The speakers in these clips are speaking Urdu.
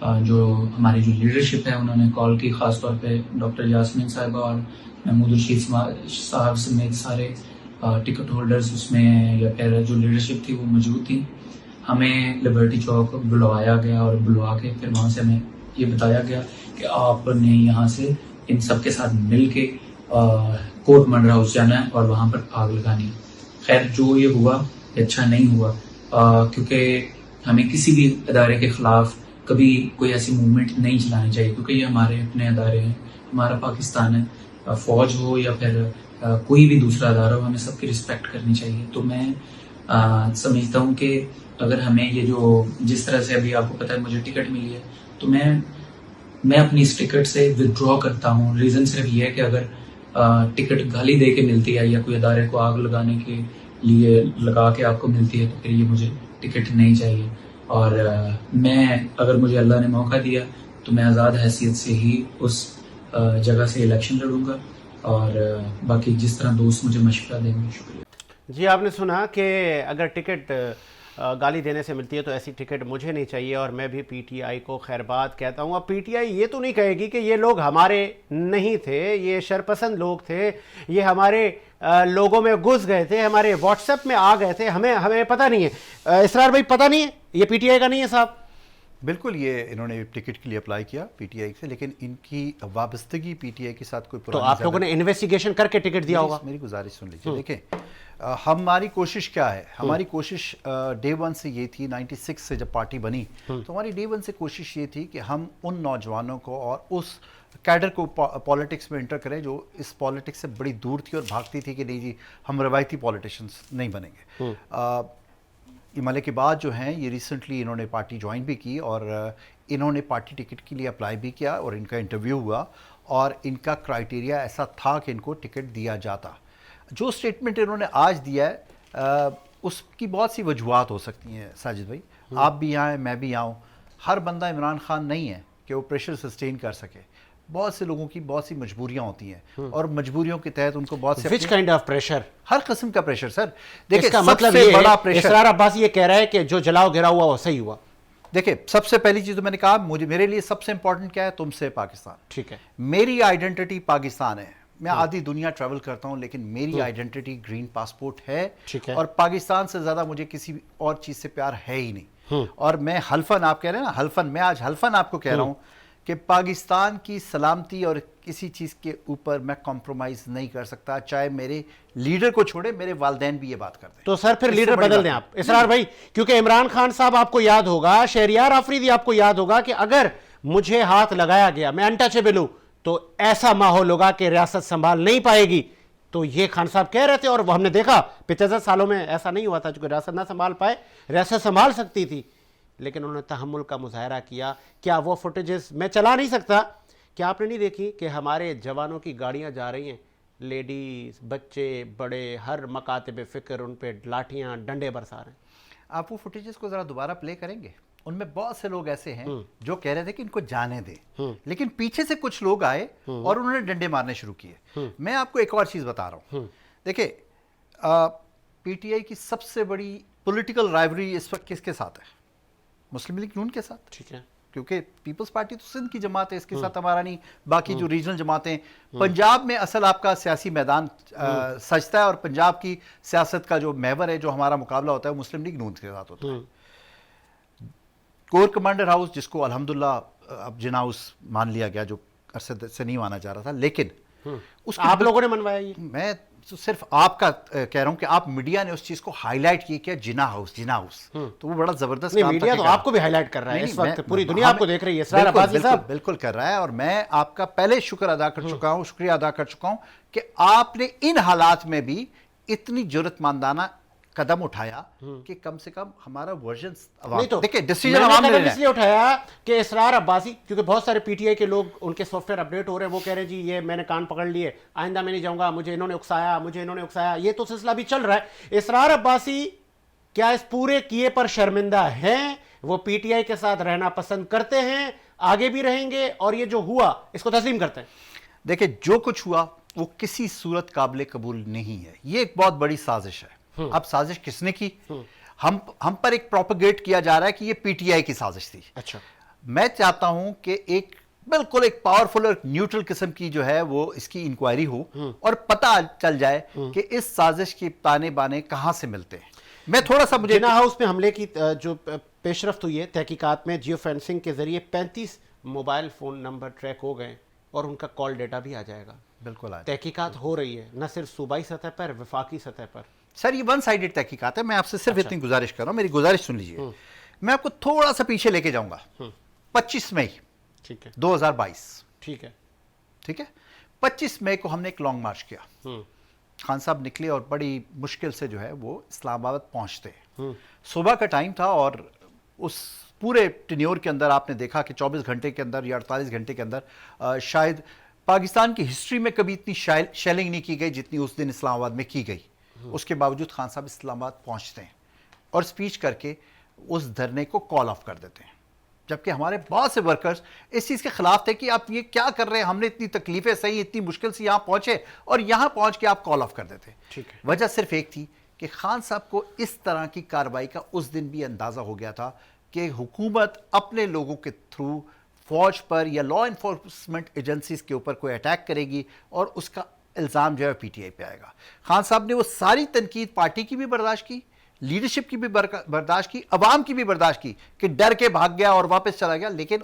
جو ہماری جو لیڈرشپ ہے انہوں نے کال کی, خاص طور پہ ڈاکٹر یاسمین صاحبہ اور محمود رشید صاحب سمیت سارے ٹکٹ ہولڈرز اس میں یا پھر جو لیڈرشپ تھی وہ موجود تھی. ہمیں لبرٹی چوک بلوایا گیا اور بلوا کے پھر وہاں سے ہمیں یہ بتایا گیا کہ آپ نے یہاں سے ان سب کے ساتھ مل کے کورٹ منڈر ہاؤس جانا ہے اور وہاں پر آگ لگانی. خیر جو یہ ہوا اچھا نہیں ہوا, کیونکہ ہمیں کسی بھی ادارے کے خلاف کبھی کوئی ایسی موومنٹ نہیں چلانی چاہیے, کیونکہ یہ ہمارے اپنے ادارے ہیں, ہمارا پاکستان ہے, فوج ہو یا پھر کوئی بھی دوسرا ادارہ ہو, ہمیں سب کی رسپیکٹ کرنی چاہیے. تو میں سمجھتا ہوں کہ اگر ہمیں یہ جو جس طرح سے ابھی آپ کو پتہ ہے مجھے ٹکٹ ملی ہے تو میں اپنی اس ٹکٹ سے ودرا کرتا ہوں. ریزن صرف یہ ہے کہ اگر ٹکٹ گالی دے کے ملتی ہے یا کوئی ادارے کو آگ لگانے کے لیے لگا کے آپ کو ملتی ہے تو پھر یہ مجھے ٹکٹ نہیں چاہیے. اور میں اگر مجھے اللہ نے موقع دیا تو میں آزاد حیثیت سے ہی اس جگہ سے الیکشن لڑوں گا, اور باقی جس طرح دوست مجھے مشورہ دیں گے. شکریہ. جی آپ نے سنا کہ اگر ٹکٹ گالی دینے سے ملتی ہے تو ایسی ٹکٹ مجھے نہیں چاہیے, اور میں بھی پی ٹی آئی کو خیر بات کہتا ہوں. اب پی ٹی آئی یہ تو نہیں کہے گی کہ یہ لوگ ہمارے نہیں تھے, یہ شرپسند لوگ تھے, یہ ہمارے لوگوں میں گھس گئے تھے, ہمارے واٹس ایپ میں آ گئے تھے, ہمیں پتہ نہیں ہے. اسرار بھائی پتہ نہیں ہے, یہ پی ٹی آئی کا نہیں ہے صاحب؟ بالکل, یہ انہوں نے ٹکٹ کے لیے اپلائی کیا پی ٹی آئی سے, لیکن ان کی وابستگی پی ٹی آئی کے ساتھ کوئی تو آپ لوگوں نے انویسٹیگیشن کر کے ٹکٹ دیا ہوگا. میری گزارش سن لیجیے. دیکھیں ہماری کوشش کیا ہے, ہماری کوشش ڈے ون سے یہ تھی, 96 سے جب پارٹی بنی تو ہماری ڈے ون سے کوشش یہ تھی کہ ہم ان نوجوانوں کو اور اس کیڈر کو پالیٹکس میں انٹر کریں جو اس پالیٹکس سے بڑی دور تھی اور بھاگتی تھی کہ نہیں جی ہم روایتی پالیٹیشنز نہیں بنیں گے. امالے کے بعد جو ہیں یہ ریسنٹلی انہوں نے پارٹی جوائن بھی کی, اور انہوں نے پارٹی ٹکٹ کے لیے اپلائی بھی کیا, اور ان کا انٹرویو ہوا, اور ان کا کرائٹیریا ایسا تھا کہ ان کو ٹکٹ دیا جاتا. جو سٹیٹمنٹ انہوں نے آج دیا ہے اس کی بہت سی وجوہات ہو سکتی ہیں ساجد بھائی, آپ بھی یہاں ہیں, میں بھی یہاں ہوں. ہر بندہ عمران خان نہیں ہے کہ وہ پریشر سسٹین کر سکے. بہت سے لوگوں کی بہت سی مجبوریاں ہوتی ہیں, اور مجبوریوں کے تحت ان کو بہت سے وچ کائنڈ آف پریشر, ہر قسم کا پریشر. سر دیکھیں اس کا سب مطلب سے یہ بڑا ہے پریشر, اسرار عباسی یہ کہہ رہا ہے کہ جو جلاؤ گرا ہوا وہ صحیح ہوا. دیکھیں سب سے پہلی چیز تو میں نے کہا میرے لیے سب سے امپورٹنٹ کیا ہے, تم سے پاکستان. ٹھیک ہے, میری آئیڈینٹی پاکستان ہے. میں آدھی دنیا ٹریول کرتا ہوں لیکن میری آئیڈینٹی گرین پاسپورٹ ہے, اور پاکستان سے زیادہ مجھے کسی اور چیز سے پیار ہے ہی نہیں. اور میں حلفاً, آپ کہہ رہے ہیں نا حلفاً, میں آج حلفاً آپ کو کہہ رہا ہوں کہ پاکستان کی سلامتی اور کسی چیز کے اوپر میں کمپرومائز نہیں کر سکتا, چاہے میرے لیڈر کو چھوڑے میرے والدین بھی یہ بات کرتے ہیں. تو سر پھر لیڈر بدل دیں آپ اسرار بھائی, کیونکہ عمران خان صاحب آپ کو یاد ہوگا, شہریار آفریدی آپ کو یاد ہوگا کہ اگر مجھے ہاتھ لگایا گیا, میں انٹچیبل ہوں, تو ایسا ماحول ہوگا کہ ریاست سنبھال نہیں پائے گی. تو یہ خان صاحب کہہ رہے تھے, اور ہم نے دیکھا 75 سالوں میں ایسا نہیں ہوا تھا جو ریاست نہ سنبھال پائے, ریاست سنبھال سکتی تھی, لیکن انہوں نے تحمل کا مظاہرہ کیا. کیا وہ فوٹیجز میں چلا نہیں سکتا, کیا آپ نے نہیں دیکھی کہ ہمارے جوانوں کی گاڑیاں جا رہی ہیں, لیڈیز, بچے, بڑے, ہر مکاتب فکر ان پہ لاٹھیاں ڈنڈے برسا رہے ہیں. آپ وہ فوٹیجز کو ذرا دوبارہ پلے کریں گے, ان میں بہت سے لوگ ایسے ہیں جو کہہ رہے تھے کہ ان کو جانے دیں, لیکن پیچھے سے کچھ لوگ آئے اور انہوں نے ڈنڈے مارنے شروع کیے. میں آپ کو ایک اور چیز بتا رہا ہوں, دیکھیں پی ٹی آئی کی سب سے بڑی پولیٹیکل رائیوری اس وقت کس کے ساتھ ہے, مسلم لیگ نون کے ساتھ. ٹھیک ہے, کیونکہ پیپلز پارٹی تو سندھ کی جماعت ہے, اس کے ساتھ ہمارا نہیں. باقی جو ریجنل جماعتیں, پنجاب میں اصل آپ کا سیاسی میدان سجتا ہے, اور پنجاب کی سیاست کا جو محور ہے, جو ہمارا مقابلہ ہوتا ہے, مسلم لیگ نون کے ساتھ ہوتا ہے. کور کمانڈر ہاؤس, جس کو الحمدللہ اب جنا ہاؤس مان لیا گیا, جو عرصے سے نہیں مانا جا رہا تھا, لیکن اس آپ لوگوں نے منوایا یہ. میں صرف آپ کا کہہ رہا ہوں کہ آپ میڈیا نے اس چیز کو ہائی لائٹ کیا جنا ہاؤس, جنا ہاؤس, تو وہ بڑا زبردست کام میڈیا تو آپ کو بھی ہائی لائٹ کر رہا ہے اس وقت, پوری دنیا آپ کو دیکھ رہی ہے اسرار عباسی صاحب. بالکل کر رہا ہے, اور میں آپ کا پہلے شکریہ ادا کر چکا ہوں کہ آپ نے ان حالات میں بھی اتنی جرأت مندانہ قدم اٹھایا کہ کم سے کم ہمارا ورژن دیکھیں ڈیسیجن عوام نے اس لیے اٹھایا کہ اسرار عباسی, کیونکہ بہت سارے پی ٹی آئی کے لوگ ان کے سافٹ ویئر اپڈیٹ ہو رہے ہیں, وہ کہہ رہے ہیں جی یہ میں نے کان پکڑ لیے, آئندہ میں نہیں جاؤں گا, مجھے انہوں نے اکسایا, یہ تو سلسلہ بھی چل رہا ہے. اسرار عباسی کیا اس پورے کیے پر شرمندہ ہیں؟ وہ پی ٹی آئی کے ساتھ رہنا پسند کرتے ہیں, آگے بھی رہیں گے, اور یہ جو ہوا اس کو تسلیم کرتے ہیں؟ دیکھیں جو کچھ ہوا وہ کسی صورت قابل قبول نہیں ہے, یہ ایک بہت بڑی سازش ہے. اب سازش کس نے کی؟ ہم پر ایک پروپیگیٹ کیا جا رہا ہے کہ یہ پی ٹی آئی کی سازش تھی. اچھا, میں چاہتا ہوں کہ ایک بالکل ایک پاورفل اور نیوٹرل قسم کی جو ہے وہ اس کی انکوائری ہو اور پتہ چل جائے کہ اس سازش کی تانے بانے کہاں سے ملتے ہیں. میں تھوڑا سا مجھے جناح ہاؤس میں حملے کی جو پیش رفت ہوئی ہے تحقیقات میں، جیو فینسنگ کے ذریعے 35 موبائل فون نمبر ٹریک ہو گئے اور ان کا کال ڈیٹا بھی آ جائے گا. بالکل تحقیقات ہو رہی ہے نہ صرف صوبائی سطح پر، وفاقی سطح پر. سر یہ ون سائیڈڈ تحقیقات ہے. میں آپ سے صرف اتنی گزارش کر رہا ہوں، میری گزارش سن لیجئے. میں آپ کو تھوڑا سا پیچھے لے کے جاؤں گا. 25 مئی ٹھیک ہے 2022. ٹھیک ہے 25 مئی کو ہم نے ایک لانگ مارچ کیا. خان صاحب نکلے اور بڑی مشکل سے جو ہے وہ اسلام آباد پہنچتے. صبح کا ٹائم تھا اور اس پورے ٹینیور کے اندر آپ نے دیکھا کہ 24 گھنٹے کے اندر یا 48 گھنٹے کے اندر شاید پاکستان کی ہسٹری میں کبھی اتنی شیلنگ نہیں کی گئی جتنی اس دن اسلام آباد میں کی گئی. اس کے باوجود خان صاحب اسلام آباد پہنچتے ہیں اور سپیچ کر کے اس دھرنے کو کال آف کر دیتے ہیں. جبکہ ہمارے بہت سے ورکرز اس چیز کے خلاف تھے کہ آپ یہ کیا کر رہے ہیں، ہم نے اتنی تکلیفیں سہی، اتنی مشکل سے یہاں پہنچے اور یہاں پہنچ کے آپ کال آف کر دیتے. وجہ صرف ایک تھی کہ خان صاحب کو اس طرح کی کارروائی کا اس دن بھی اندازہ ہو گیا تھا کہ حکومت اپنے لوگوں کے تھرو فوج پر یا لا انفورسمنٹ ایجنسیز کے اوپر کوئی اٹیک کرے گی اور اس کا الزام جو ہے پی ٹی آئی پہ آئے گا. خان صاحب نے وہ ساری تنقید پارٹی کی بھی برداشت کی، لیڈرشپ کی بھی برداشت کی، عوام کی بھی برداشت کی کہ ڈر کے بھاگ گیا اور واپس چلا گیا. لیکن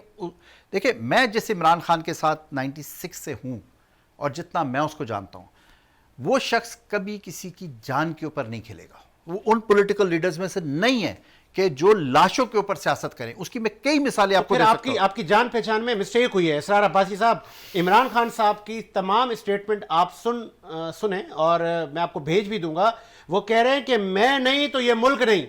دیکھیں میں جس عمران خان کے ساتھ 96 سے ہوں اور جتنا میں اس کو جانتا ہوں، وہ شخص کبھی کسی کی جان کے اوپر نہیں کھیلے گا. وہ ان پولیٹیکل لیڈرز میں سے نہیں ہے کہ جو لاشوں کے اوپر سیاست کریں. اس کی میں کئی مثالیں آپ کو دے سکتا ہوں. آپ کی جان پہچان میں مسٹیک ہوئی ہے اسرار عباسی صاحب. عمران خان صاحب کی تمام اسٹیٹمنٹ آپ سنیں اور میں آپ کو بھیج بھی دوں گا. وہ کہہ رہے ہیں کہ میں نہیں تو یہ ملک نہیں.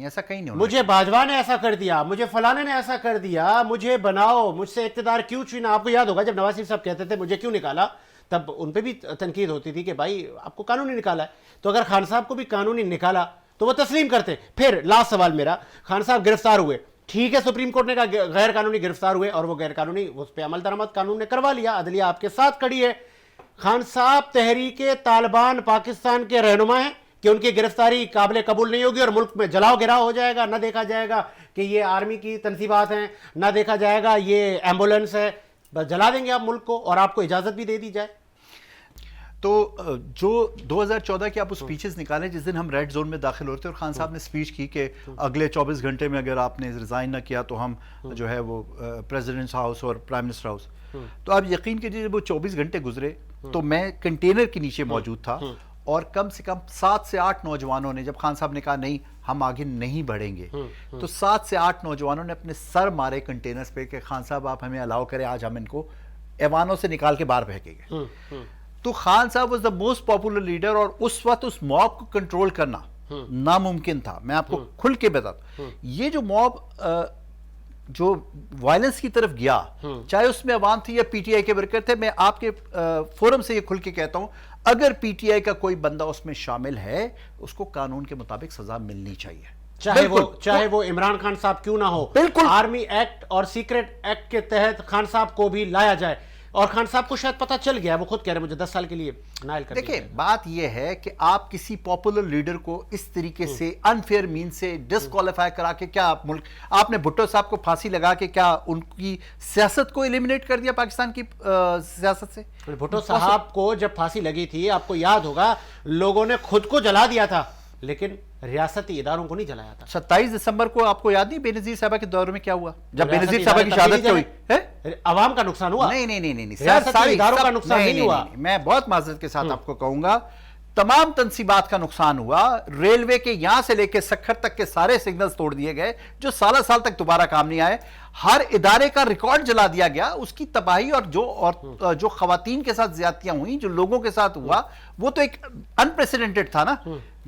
ایسا کہیں نہیں. مجھے باجوہ نے ایسا کر دیا، مجھے فلانے نے ایسا کر دیا، مجھے بناؤ، مجھ سے اقتدار کیوں چھینا. آپ کو یاد ہوگا جب نواز شریف صاحب کہتے تھے مجھے کیوں نکالا، تب ان پہ بھی تنقید ہوتی تھی کہ بھائی آپ کو قانونی نکالا ہے. تو اگر خان صاحب کو بھی قانونی نکالا تو وہ تسلیم کرتے. پھر لاسٹ سوال میرا، خان صاحب گرفتار ہوئے، ٹھیک ہے سپریم کورٹ نے کہا غیر قانونی گرفتار ہوئے اور وہ غیر قانونی اس پہ عمل درآمد قانون نے کروا لیا، عدلیہ آپ کے ساتھ کھڑی ہے. خان صاحب تحریک طالبان پاکستان کے رہنما ہیں کہ ان کی گرفتاری قابل قبول نہیں ہوگی اور ملک میں جلاؤ گراؤ ہو جائے گا. نہ دیکھا جائے گا کہ یہ آرمی کی تنصیبات ہیں، نہ دیکھا جائے گا یہ ایمبولینس ہے. بس جلا دیں گے آپ ملک کو اور آپ کو اجازت بھی دے دی جائے. تو جو 2014 کے آپ وہ سپیچز نکالیں جس دن ہم ریڈ زون میں داخل ہوتے اور خان صاحب نے سپیچ کی کہ اگلے 24 گھنٹے میں اگر آپ نے ریزائن نہ کیا تو ہم جو ہے وہ پریزیڈنٹس ہاؤس اور پرائم منسٹر ہاؤس. تو آپ یقین کیجیے جب وہ 24 گھنٹے گزرے تو میں کنٹینر کے نیچے موجود تھا اور کم سے کم 7 سے 8 نوجوانوں نے، جب خان صاحب نے کہا نہیں ہم آگے نہیں بڑھیں گے، تو 7 سے 8 نوجوانوں نے اپنے سر مارے کنٹینرز پہ کہ خان صاحب آپ ہمیں الاؤ کریں، آج ہم ان کو ایوانوں سے نکال کے باہر پھینکیں گے. تو خان صاحب was the most popular leader اور اس وقت اس موب کو کنٹرول کرنا ناممکن تھا. میں آپ کو کھل کے بتاتا ہوں، یہ جو موب جو وائلنس کی طرف گیا، چاہے اس میں عوام تھی یا پی ٹی آئی کے ورکر تھے، میں آپ کے فورم سے یہ کھل کے کہتا ہوں اگر پی ٹی آئی کا کوئی بندہ اس میں شامل ہے اس کو قانون کے مطابق سزا ملنی چاہیے، چاہے وہ عمران خان صاحب کیوں نہ ہو. بالکل آرمی ایکٹ اور سیکرٹ ایکٹ کے تحت خان صاحب کو بھی لایا جائے. اور خان صاحب کو شاید پتہ چل گیا، وہ خود کہہ رہے مجھے 10 سال کے لیے نائل کر دیا. دیکھیں بات یہ ہے کہ آپ کسی پاپولر لیڈر کو اس طریقے سے انفیئر مین سے ڈسکوالیفائی کرا کے کیا ملک، آپ نے بھٹو صاحب کو پھانسی لگا کے کیا ان کی سیاست کو ایلیمنیٹ کر دیا پاکستان کی سیاست سے. بھٹو صاحب کو جب پھانسی لگی تھی آپ کو یاد ہوگا لوگوں نے خود کو جلا دیا تھا لیکن ریاستی اداروں کو نہیں جلایا تھا. 27 دسمبر کو آپ کو یاد نہیں بے نظیر صاحبہ کے دور میں کیا ہوا جب بے نظیر صاحبہ کی شہادت ہوئی؟ عوام کا نقصان ہوا؟ نہیں ریاستی اداروں کا نقصان نہیں ہوا. میں بہت معذرت کے ساتھ آپ کو کہوں گا تمام تنصیبات کا نقصان ہوا. ریلوے کے یہاں سے لے کے سکھر تک کے سارے سگنلز توڑ دیے گئے جو سالہ سال تک دوبارہ کام نہیں آئے. ہر ادارے کا ریکارڈ جلا دیا گیا. اس کی تباہی اور جو خواتین کے ساتھ زیادتیاں ہوئیں جو لوگوں کے ساتھ ہوا وہ تو ایک انپریسیڈنٹڈ تھا نا.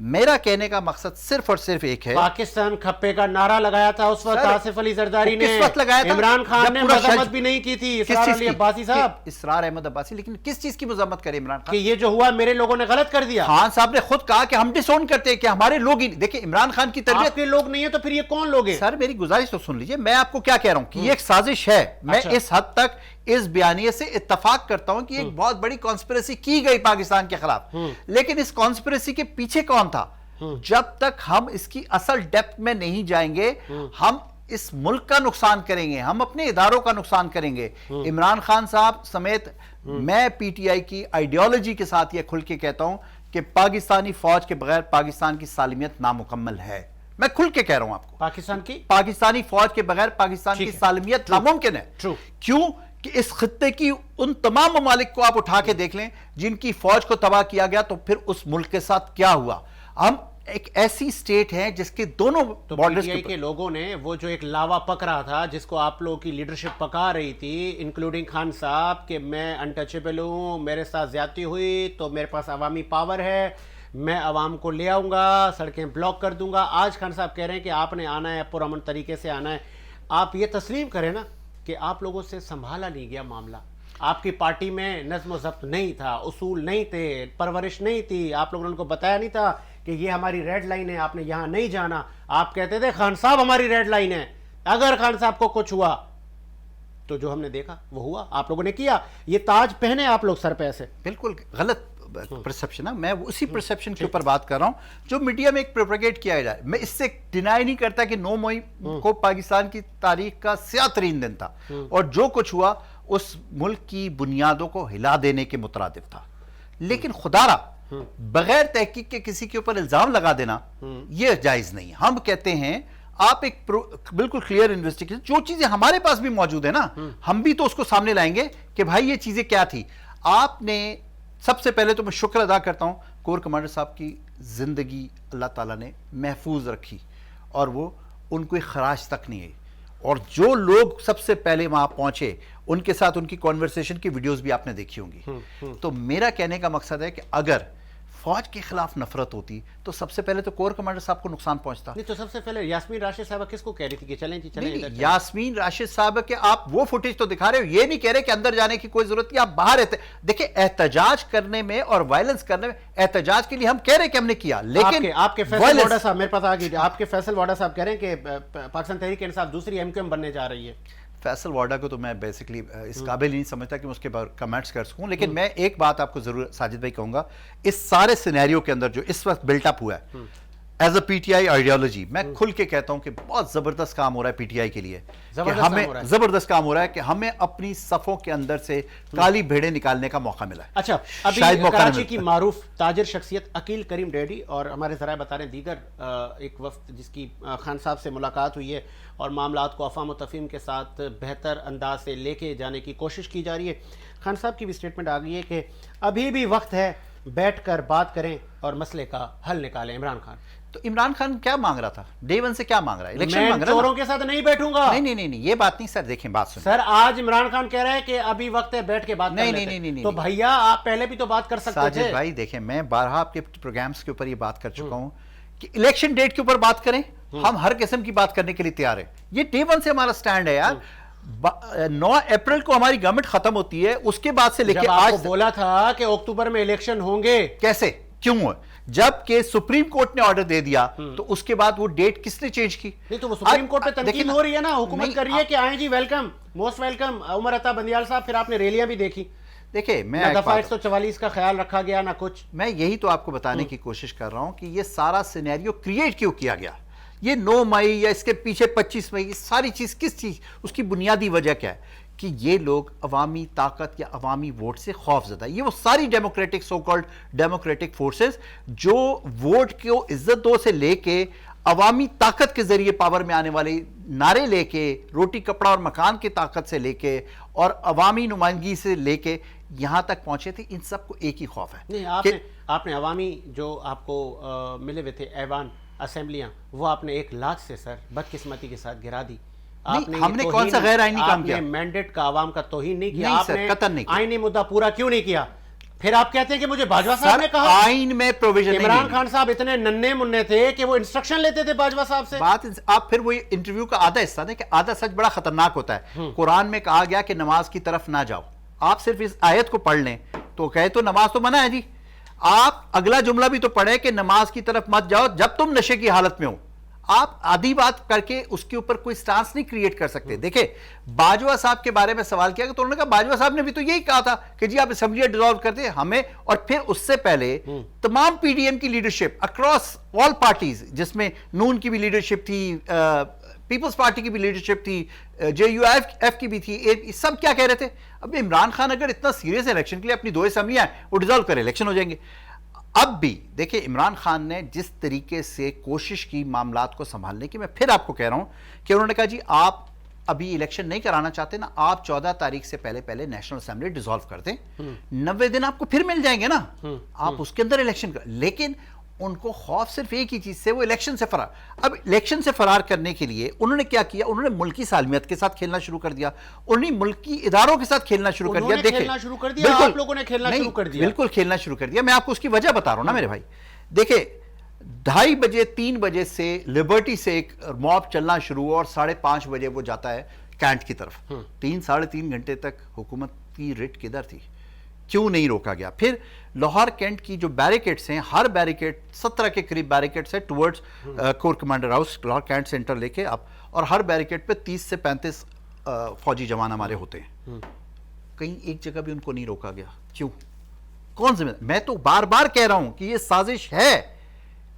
میرا کہنے کا مقصد صرف اور صرف ایک ہے، پاکستان کھپے کا نعرہ لگایا تھا اس وقت آصف علی زرداری نے، کس وقت لگایا تھا؟ عمران خان نے مذمت بھی نہیں کی تھی، اسرار علی عباسی صاحب، اسرار احمد عباسی. لیکن کس چیز کی مذمت کرے عمران خان؟ کہ یہ جو ہوا میرے لوگوں نے غلط کر دیا. خان صاحب نے خود کہا کہ ہم ڈس اون کرتے ہیں کہ ہمارے لوگ ہی. دیکھیں عمران خان کی تربیت آپ کے لوگ نہیں ہیں تو پھر یہ کون لوگ ہیں؟ سر میری گزارش تو سن لیجئے. میں آپ کو کیا کہہ رہا ہوں کہ یہ ایک سازش ہے. میں اس حد تک اس بیانیے سے اتفاق کرتا ہوں کہ ایک بہت بڑی کانسپریسی کی گئی پاکستان کے خلاف. لیکن اس کانسپریسی کے پیچھے کون تھا؟ جب تک ہم اس کی اصل ڈیپتھ میں نہیں جائیں گے ہم اس ملک کا نقصان کریں گے, ہم اپنے اداروں کا نقصان کریں گے. عمران خان صاحب سمیت میں پی ٹی آئی کی آئیڈیالوجی کے ساتھ یہ کھل کے کہتا ہوں کہ پاکستانی فوج کے بغیر پاکستان کی سالمیت نامکمل ہے. میں کھل کے کہہ رہا ہوں آپ کو, پاکستانی فوج کے بغیر پاکستان کی سالمیت ناممکن ہے. کیوں کہ اس خطے کی ان تمام ممالک کو آپ اٹھا کے دیکھ لیں جن کی فوج کو تباہ کیا گیا, تو پھر اس ملک کے ساتھ کیا ہوا. ہم ایک ایسی سٹیٹ ہے جس کے دونوں بارڈرز کے لوگوں نے وہ جو ایک لاوا پک رہا تھا, جس کو آپ لوگوں کی لیڈرشپ پکا رہی تھی انکلوڈنگ خان صاحب, کہ میں انٹچیبل ہوں, میرے ساتھ زیادتی ہوئی تو میرے پاس عوامی پاور ہے, میں عوام کو لے آؤں گا, سڑکیں بلاک کر دوں گا. آج خان صاحب کہہ رہے ہیں کہ آپ نے آنا ہے, پرامن طریقے سے آنا ہے. آپ یہ تسلیم کریں نا کہ آپ لوگوں سے سنبھالا نہیں گیا معاملہ. آپ کی پارٹی میں نظم و ضبط نہیں تھا, اصول نہیں تھے, پرورش نہیں تھی, آپ لوگوں نے ان کو بتایا نہیں تھا کہ یہ ہماری ریڈ لائن ہے, آپ نے یہاں نہیں جانا. آپ کہتے تھے خان صاحب ہماری ریڈ لائن ہے, اگر خان صاحب کو کچھ ہوا تو جو ہم نے دیکھا وہ ہوا, آپ لوگوں نے کیا. یہ تاج پہنے آپ لوگ سر پہ ایسے. بالکل غلط پرسپشن ہے. میں اسی پرسپشن کے اوپر بات کر رہا ہوں جو میڈیا میں ایک پروپیگیٹ کیا جائے. میں اس سے ڈینائی نہیں کرتا کہ 9 مئی کو پاکستان کی تاریخ کا سیاہ ترین دن تھا, اور جو کچھ ہوا اس ملک کی بنیادوں کو ہلا دینے کے مترادف تھا. لیکن خدا را بغیر تحقیق کے کسی کے اوپر الزام لگا دینا یہ جائز نہیں. ہم کہتے ہیں آپ ایک بالکل کلیئر انویسٹیگیشن, جو چیزیں ہمارے پاس بھی موجود ہیں نا, ہم بھی تو اس کو سامنے لائیں گے کہ بھائی یہ چیزیں کیا تھی. آپ نے سب سے پہلے تو میں شکر ادا کرتا ہوں کور کمانڈر صاحب کی زندگی اللہ تعالیٰ نے محفوظ رکھی, اور وہ ان کو خراش تک نہیں ہے. اور جو لوگ سب سے پہلے وہاں پہنچے ان کے ساتھ ان کی کانورسیشن کی ویڈیوز بھی آپ نے دیکھی ہوں گی. تو میرا کہنے کا مقصد ہے کہ اگر فوج کے خلاف نفرت ہوتی تو سب سے پہلے تو کور کمانڈر صاحب کو نقصان پہنچتا. نہیں تو سب سے پہلے یاسمین راشد صاحبہ کس کو کہہ رہی تھی کہ چلیں جی چلیں. یاسمین راشد صاحبہ کے آپ وہ فوٹیج تو دکھا رہے ہو, یہ نہیں کہہ رہے کہ اندر جانے کی کوئی ضرورت نہیں, آپ باہر رہتے. دیکھیں احتجاج کرنے میں اور وائلنس کرنے میں, احتجاج کے لیے ہم کہہ رہے کہ ہم نے کیا, لیکن آپ کے فیصل واڈا صاحب میرے پاس آ گئی, آپ کے فیصل واڈا صاحب کہہ رہے ہیں کہ پاکستان تحریک انصاف دوسری ایم کیو ایم بننے جا رہی ہے. فیصل واڈا کو تو میں بیسکلی اس قابل نہیں سمجھتا کہ میں اس کے بعد کمنٹس کر سکوں, لیکن میں ایک بات آپ کو ضرور ساجد بھائی کہوں گا, اس سارے سینیریو کے اندر جو اس وقت بلٹ اپ ہوا ہے as a P T I ideology, میں کھل کے کہتا ہوں کہ بہت زبردست کام ہو رہا ہے پی ٹی آئی کے لیے, ہمیں زبردست کام ہو رہا ہے کہ ہمیں اپنی صفوں کے اندر سے کالی بھیڑیں نکالنے کا موقع ملا ہے. اچھا, ابھی کراچی کی معروف تاجر شخصیت عقیل کریم ڈیڈی اور ہمارے ذرائع بتا رہے ہیں دیگر ایک وفد جس کی خان صاحب سے ملاقات ہوئی ہے اور معاملات کو افہام و تفہیم کے ساتھ بہتر انداز سے لے کے جانے کی کوشش کی جا رہی ہے. خان صاحب کی بھی اسٹیٹمنٹ آ گئی ہے کہ ابھی بھی وقت ہے, بیٹھ کر بات کریں اور مسئلے کا حل نکالیں. عمران خان تو عمران خان کیا مانگ رہا تھا, ڈے ون سے کیا مانگ رہا ہے, الیکشن مانگ رہا ہے. میں چوروں کے ساتھ نہیں بیٹھوں گا. نہیں یہ بات نہیں سر, دیکھیں بات سنیں سر. آج عمران خان کہہ رہا ہے کہ ابھی وقت ہے بیٹھ کے بات کر لیتے ہیں. نہیں تو بھیا آپ پہلے بھی تو بات کر سکتے تھے. ساجد بھائی دیکھیں, میں بارہا آپ کے پروگرامز کے اوپر یہ بات کر چکا ہوں کہ الیکشن ڈیٹ کے اوپر بات کریں, ہم ہر قسم کی بات کرنے کے لیے تیار ہیں. یہ ڈے ون سے ہمارا سٹینڈ ہے یار. 9 اپریل کو ہماری گورنمنٹ ختم ہوتی ہے, اس کے بعد سے لے کے آج بولا تھا کہ اکتوبر میں الیکشن ہوں گے. کیسے کیوں ہے, جب کہ سپریم کورٹ نے آرڈر دے دیا تو اس کے بعد وہ ڈیٹ کس نے چینج کی؟ نہیں تو وہ سپریم کورٹ پہ تنقید ہو رہی ہے نا, حکومت کر رہی ہے کہ آئیں جی welcome, most welcome. Umar Ata Bandial صاحب, پھر آپ نے ریلیاں بھی دیکھی. دیکھیں میں دفعہ 144 کا خیال رکھا گیا نہ کچھ. میں یہی تو آپ کو بتانے کی کوشش کر رہا ہوں کہ یہ سارا سینیریو کریٹ کیوں کیا گیا. یہ 9 مئی یا اس کے پیچھے 25 مئی, یہ ساری چیز کس چیز, اس کی بنیادی وجہ کیا ہے کہ یہ لوگ عوامی طاقت یا عوامی ووٹ سے خوف زدہ. یہ وہ ساری democratic so called democratic forces جو ووٹ کو عزت دو سے لے کے عوامی طاقت کے ذریعے پاور میں آنے والے نعرے لے کے, روٹی کپڑا اور مکان کی طاقت سے لے کے اور عوامی نمائندگی سے لے کے یہاں تک پہنچے تھے, ان سب کو ایک ہی خوف ہے. نہیں آپ نے عوامی جو آپ کو ملے ہوئے تھے ایوان اسمبلیاں, وہ آپ نے 1 لاکھ سے سر بدقسمتی کے ساتھ گرا دی. ہم نے کون سا غیر آئینی کام کیا؟ آپ نے مینڈیٹ کا عوام کا توہین نہیں کیا. آپ نے آئینی مدعا پورا کیوں نہیں کیا؟ پھر آپ کہتے ہیں کہ مجھے باجوہ صاحب نے کہا. آئین میں پروویژن نہیں. عمران خان صاحب اتنے ننھے مننے تھے کہ وہ انسٹرکشن لیتے تھے باجوہ صاحب سے. بات آپ پھر وہی انٹرویو کا آدھا حصہ دیں کہ آدھا سچ بڑا خطرناک ہوتا ہے. قرآن میں کہا گیا کہ نماز کی طرف نہ جاؤ. آپ صرف اس آیت کو پڑھ لیں تو کہے تو نماز تو منع ہے جی. آپ اگلا جملہ بھی تو پڑھیں کہ نماز کی طرف مت جاؤ جب تم نشے کی حالت میں ہو. آپ آدھی بات کر کے اس کے اوپر کوئی سٹانس نہیں کریٹ کر سکتے. دیکھیں باجوہ صاحب کے بارے میں سوال کیا تو انہوں نے کہا باجوہ صاحب نے بھی تو یہی کہا تھا کہ جی آپ اسمبلی ڈیزالو کر دیں ہمیں. اور پھر اس سے پہلے تمام پی ڈی ایم کی لیڈرشپ اکراس آل پارٹیز, جس میں نون کی بھی لیڈرشپ تھی, پیپلز پارٹی کی بھی لیڈرشپ تھی, JUF کی بھی تھی, سب کیا کہہ رہے تھے, اب عمران خان اگر اتنا سیریس الیکشن کے لیے اپنی 2 اسمبلیاں ہیں وہ ڈیزالو کرے, الیکشن ہو جائیں گے. اب بھی دیکھیں عمران خان نے جس طریقے سے کوشش کی معاملات کو سنبھالنے کی, میں پھر آپ کو کہہ رہا ہوں کہ انہوں نے کہا جی آپ ابھی الیکشن نہیں کرانا چاہتے نا, آپ 14 تاریخ سے پہلے نیشنل اسمبلی ڈیزالو کر دیں, 90 دن آپ کو پھر مل جائیں گے نا, آپ اس کے اندر الیکشن کر. لیکن ان کو خوف صرف ایک ہی چیز سے, وہ الیکشن سے فرار. اب الیکشن سے فرار کرنے کے لیے انہوں نے کیا کیا, انہوں نے ملکی سالمیت کے ساتھ کھیلنا شروع کر دیا, انہوں نے ملکی اداروں کے ساتھ کھیلنا شروع کر دیا. دیکھیں آپ لوگوں نے کھیلنا شروع کر دیا, بالکل کھیلنا شروع کر دیا. میں آپ کو اس کی وجہ بتا رہا ہوں نا میرے بھائی. دیکھیں 2:30 بجے 3 بجے سے لبرٹی سے ایک موب چلنا شروع ہوا اور 5:30 بجے وہ جاتا ہے کینٹ کی طرف. 3-3.5 گھنٹے تک حکومت کی رٹ کدھر تھی, کیوں نہیں روکا گیا؟ پھر لاہور کینٹ کی جو بیریکیڈز ہیں, ہر بیریکیڈ 17 کے قریب بیریکیڈز ہیں towards corps commander house Lahore cantt centre لے کے آپ, اور ہر بیریکیڈ پہ 30 سے 35 فوجی جوان ہمارے ہوتے ہیں. کہیں ایک جگہ بھی ان کو نہیں روکا گیا, کیوں؟ کون ذمہ؟ میں تو بار بار کہہ رہا ہوں کہ یہ سازش ہے.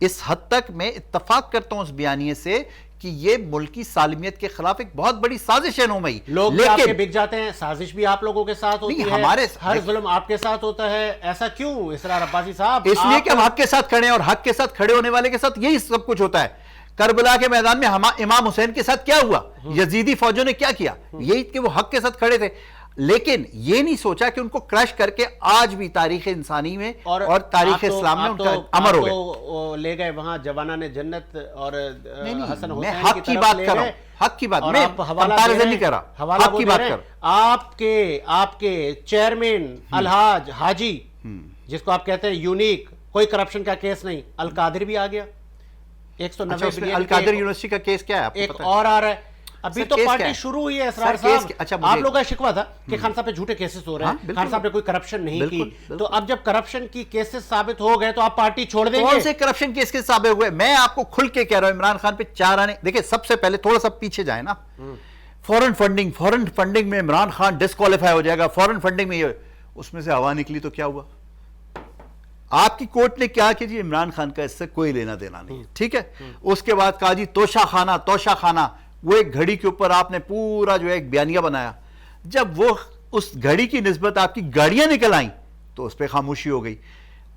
اس حد تک میں اتفاق کرتا ہوں اس بیانیے سے کہ یہ ملکی سالمیت کے خلاف ایک بہت بڑی سازش ہے. 9 مئی لوگ آپ کے بک جاتے ہیں, سازش بھی آپ لوگوں کے ساتھ ہوتی ہے, ہر ظلم آپ کے ساتھ ہوتا ہے, ایسا کیوں اسرار عباسی صاحب؟ اس لیے کہ ہم حق کے ساتھ کھڑے ہیں, اور حق کے ساتھ کھڑے ہونے والے کے ساتھ یہی سب کچھ ہوتا ہے. کربلا کے میدان میں امام حسین کے ساتھ کیا ہوا, یزیدی فوجوں نے کیا کیا, یہی کہ وہ حق کے ساتھ کھڑے تھے. لیکن یہ نہیں سوچا کہ ان کو کریش کر کے آج بھی تاریخ انسانی میں اور تاریخ اسلام میں ان کا امر ہو گئے. لے گئے وہاں جوانان جنت اور حسن میں حسین حق کی بات کر رہا ہوں, حق کی بات, میں کمپیریزن نہیں کر رہا, حق کی بات کر. آپ کے چیئرمین الحاج حاجی, جس کو آپ کہتے ہیں یونیک, کوئی کرپشن کا کیس نہیں, القادر بھی آ گیا. 190 بلین القادر یونیورسٹی کا کیس کیا ہے آپ کو ایک پتہ ہے؟ اور آ رہا ہے. ابھی تو پارٹی شروع ہوئی ہے اسرار صاحب. آپ لوگوں کا شکوہ تھا کہ خان صاحب پہ جھوٹے کیسز ہو رہے ہیں, خان صاحب نے کوئی کرپشن نہیں کی, تو اب جب کرپشن کی کیسز ثابت ہو گئے تو آپ پارٹی چھوڑ دیں گے؟ کون سے کرپشن کیس کے ثابت ہوئے؟ میں آپ کو کھل کے کہہ رہا ہوں, عمران خان پہ 4 آنے. دیکھیں سب سے پہلے تھوڑا سا پیچھے جائیں نا, فورن فنڈنگ میں عمران خان ڈسکوالیفائی ہو جائے گا. فورن فنڈنگ میں اس میں سے ہوا نکلی تو کیا ہوا؟ آپ کی کورٹ نے کیا کہ جی عمران خان کا اس سے کوئی لینا دینا نہیں, ٹھیک ہے. اس کے بعد کہا جی توشہ خانہ, وہ ایک گھڑی کے اوپر آپ نے پورا جو ہے ایک بیانیہ بنایا. جب وہ اس گھڑی کی نسبت آپ کی گاڑیاں نکل آئیں تو اس پہ خاموشی ہو گئی.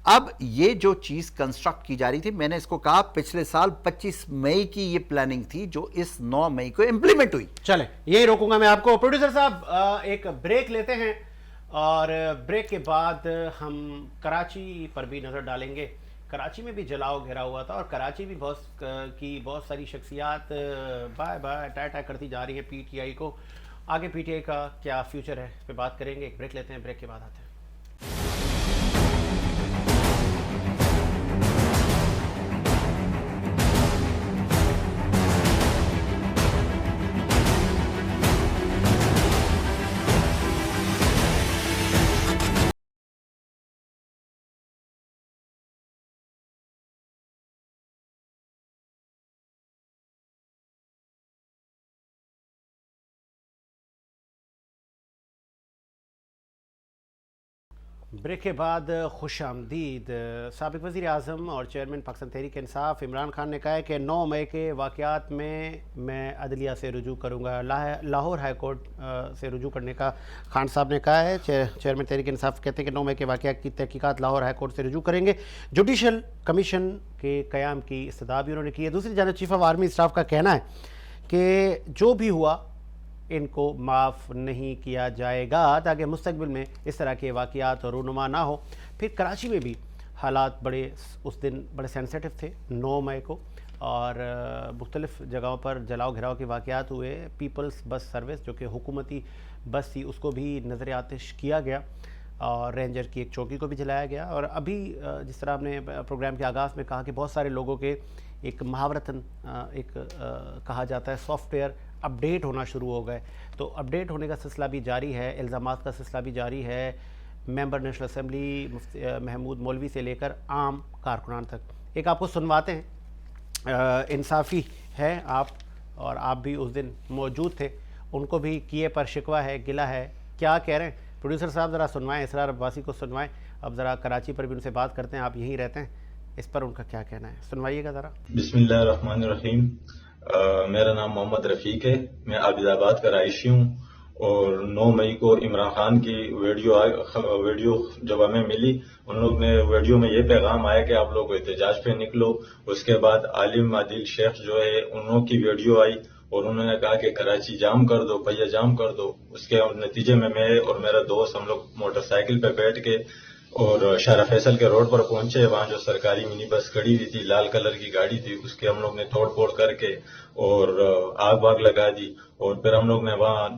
اب یہ جو چیز کنسٹرکٹ کی جا رہی تھی, میں نے اس کو کہا پچھلے سال 25 مئی کی یہ پلاننگ تھی جو اس 9 مئی کو امپلیمنٹ ہوئی. چلیں یہی روکوں گا میں آپ کو. پروڈیوسر صاحب ایک بریک لیتے ہیں, اور بریک کے بعد ہم کراچی پر بھی نظر ڈالیں گے. کراچی میں بھی جلاؤ گھرا ہوا تھا, اور کراچی بھی بہت ساری شخصیات بائے بائے ٹائے کرتی جا رہی ہیں پی ٹی آئی کو. آگے پی ٹی آئی کا کیا فیوچر ہے اس پہ بات کریں گے. ایک بریک لیتے ہیں, بریک کے بعد آتے ہیں. بریک کے بعد خوش آمدید. سابق وزیر اعظم اور چیئرمین پاکستان تحریک انصاف عمران خان نے کہا ہے کہ 9 مئی کے واقعات میں عدلیہ سے رجوع کروں گا. لاہور ہائی کورٹ سے رجوع کرنے کا خان صاحب نے کہا ہے. چیئرمین تحریک انصاف کہتے ہیں کہ 9 مئی کے واقعات کی تحقیقات لاہور ہائی کورٹ سے رجوع کریں گے. جوڈیشل کمیشن کے قیام کی استدعا بھی انہوں نے کی ہے. دوسری جانب چیف آف آرمی اسٹاف کا کہنا ہے کہ جو بھی ہوا ان کو معاف نہیں کیا جائے گا تاکہ مستقبل میں اس طرح کے واقعات رونما نہ ہو. پھر کراچی میں بھی حالات اس دن بڑے سینسیٹیو تھے 9 مئی کو, اور مختلف جگہوں پر جلاؤ گھراؤ کے واقعات ہوئے. پیپلز بس سروس جو کہ حکومتی بس تھی اس کو بھی نظر آتش کیا گیا, اور رینجر کی ایک چوکی کو بھی جلایا گیا. اور ابھی جس طرح ہم نے پروگرام کے آغاز میں کہا کہ بہت سارے لوگوں کے ایک محاورتاً ایک کہا جاتا ہے سافٹ ویئر اپڈیٹ ہونا شروع ہو گئے. تو اپڈیٹ ہونے کا سلسلہ بھی جاری ہے, الزامات کا سلسلہ بھی جاری ہے, ممبر نیشنل اسمبلی محمود مولوی سے لے کر عام کارکنان تک. ایک آپ کو سنواتے ہیں, انصافی ہے آپ, اور آپ بھی اس دن موجود تھے, ان کو بھی کیے پر شکوہ ہے, گلہ ہے, کیا کہہ رہے ہیں؟ پروڈیوسر صاحب ذرا سنوائیں, اسرار عباسی کو سنوائیں. اب ذرا کراچی پر بھی ان سے بات کرتے ہیں, آپ یہیں رہتے ہیں, اس پر ان کا کیا کہنا ہے, سنوائیے گا ذرا. بسم اللہ الرحمن الرحیم. میرا نام محمد رفیق ہے، میں عابد آباد کا رہائشی ہوں، اور 9 مئی کو عمران خان کی ویڈیو جب ہمیں ملی، ان لوگ نے ویڈیو میں یہ پیغام آیا کہ آپ لوگ احتجاج پہ نکلو. اس کے بعد عالم عادل شیخ جو ہے ان لوگوں کی ویڈیو آئی اور انہوں نے کہا کہ کراچی جام کر دو، پہیہ جام کر دو. اس کے نتیجے میں اور میرا دوست ہم لوگ موٹر سائیکل پہ بیٹھ کے اور شارع فیصل کے روڈ پر پہنچے. وہاں جو سرکاری منی بس کھڑی ہوئی تھی، لال کلر کی گاڑی تھی، اس کے ہم لوگ نے توڑ پھوڑ کر کے اور آگ واگ لگا دی. اور پھر ہم لوگ نے وہاں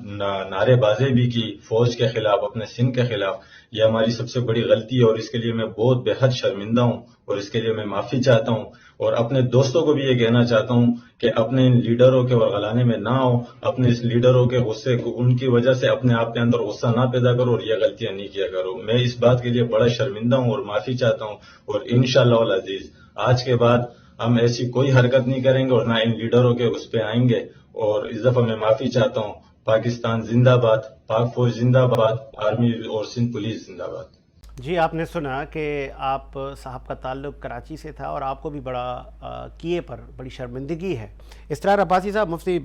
نعرے بازی بھی کی فوج کے خلاف، اپنے سندھ کے خلاف. یہ ہماری سب سے بڑی غلطی ہے اور اس کے لیے میں بہت بے حد شرمندہ ہوں اور اس کے لیے میں معافی چاہتا ہوں. اور اپنے دوستوں کو بھی یہ کہنا چاہتا ہوں کہ اپنے لیڈروں کے ورغلانے میں نہ آؤ، اپنے اس لیڈروں کے غصے کو ان کی وجہ سے اپنے آپ کے اندر غصہ نہ پیدا کرو اور یہ غلطیاں نہیں کیا کرو. میں اس بات کے لیے بڑا شرمندہ ہوں اور معافی چاہتا ہوں، اور انشاءاللہ العزیز آج کے بعد ہم ایسی کوئی حرکت نہیں کریں گے اور نہ ان لیڈروں کے اس پہ آئیں گے. اور اس دفعہ میں معافی چاہتا ہوں. پاکستان زندہ باد، پاک فوج زندہ باد، آرمی اور سندھ پولیس زندہ باد. جی آپ نے سنا کہ آپ صاحب کا تعلق کراچی سے تھا اور آپ کو بھی بڑا کیے پر بڑی شرمندگی ہے. اسرار عباسی صاحب، مفتی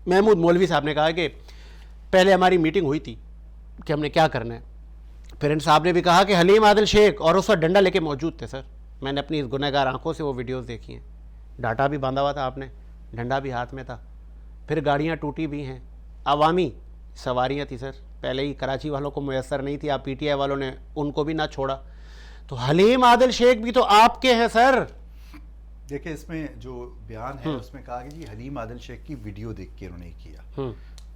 محمود مولوی صاحب نے کہا کہ پہلے ہماری میٹنگ ہوئی تھی کہ ہم نے کیا کرنا ہے، پھر ان صاحب نے بھی کہا کہ حلیم عادل شیخ اور اس وقت ڈنڈا لے کے موجود تھے. سر میں نے اپنی گنہگار آنکھوں سے وہ ویڈیوز دیکھی ہیں. ڈاٹا بھی باندھا ہوا تھا آپ نے، ڈنڈا بھی ہاتھ میں تھا، پھر گاڑیاں ٹوٹی بھی ہیں، عوامی سواریاں تھی سر، پہلے ہی کراچی والوں کو میسر نہیں تھی، آپ پی ٹی آئی والوں نے ان کو بھی نہ چھوڑا. تو حلیم عادل شیخ بھی تو آپ کے ہیں سر. دیکھیں اس میں جو بیان ہے اس میں کہا کہ جی حلیم عادل شیخ کی ویڈیو دیکھ کے انہوں نے کیا.